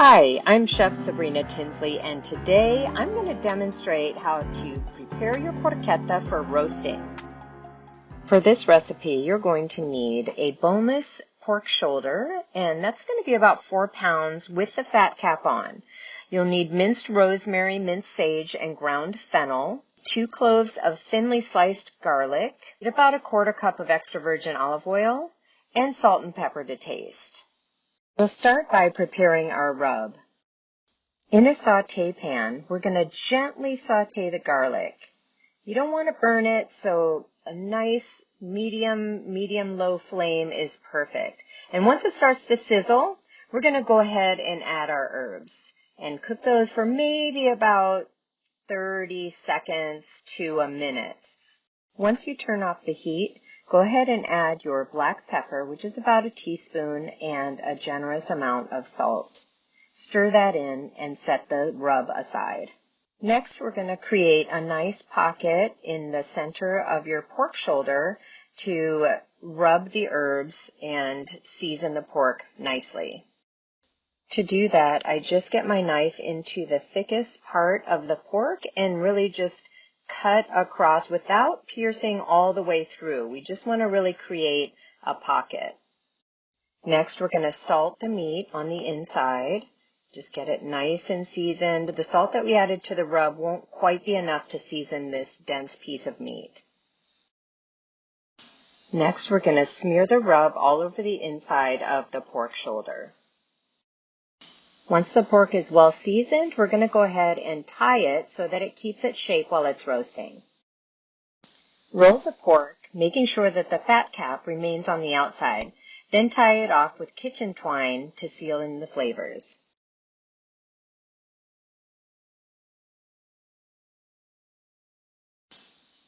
Hi, I'm Chef Sabrina Tinsley, and today I'm going to demonstrate how to prepare your porchetta for roasting. For this recipe, you're going to need a boneless pork shoulder, and that's going to be about 4 pounds with the fat cap on. You'll need minced rosemary, minced sage, and ground fennel, 2 cloves of thinly sliced garlic, about a 1/4 cup of extra virgin olive oil, and salt and pepper to taste. We'll start by preparing our rub. In a sauté pan, we're going to gently sauté the garlic. You don't want to burn it, so a nice medium-low flame is perfect. And once it starts to sizzle, we're going to go ahead and add our herbs and cook those for maybe about 30 seconds to a minute. Once you turn off the heat, go ahead and add your black pepper, which is about a teaspoon, and a generous amount of salt. Stir that in and set the rub aside. Next, we're going to create a nice pocket in the center of your pork shoulder to rub the herbs and season the pork nicely. To do that, I just get my knife into the thickest part of the pork and really just cut across without piercing all the way through. We just want to really create a pocket. Next, we're going to salt the meat on the inside. Just get it nice and seasoned. The salt that we added to the rub won't quite be enough to season this dense piece of meat. Next, we're going to smear the rub all over the inside of the pork shoulder. Once the pork is well seasoned, we're going to go ahead and tie it so that it keeps its shape while it's roasting. Roll the pork, making sure that the fat cap remains on the outside. Then tie it off with kitchen twine to seal in the flavors.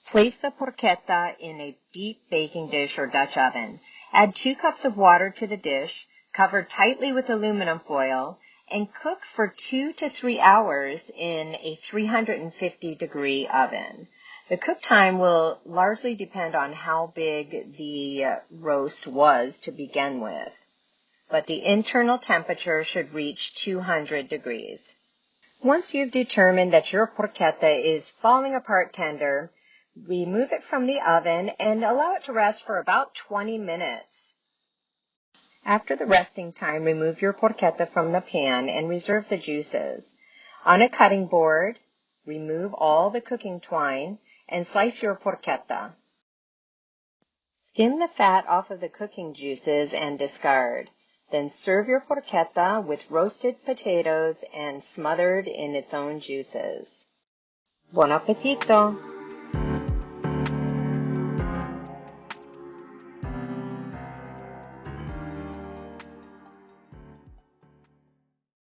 Place the porchetta in a deep baking dish or Dutch oven. Add 2 cups of water to the dish, cover tightly with aluminum foil, and cook for 2 to 3 hours in a 350-degree oven. The cook time will largely depend on how big the roast was to begin with, but the internal temperature should reach 200 degrees. Once you've determined that your porchetta is falling apart tender, remove it from the oven and allow it to rest for about 20 minutes. After the resting time, remove your porchetta from the pan and reserve the juices. On a cutting board, remove all the cooking twine and slice your porchetta. Skim the fat off of the cooking juices and discard. Then serve your porchetta with roasted potatoes and smothered in its own juices. Buon appetito!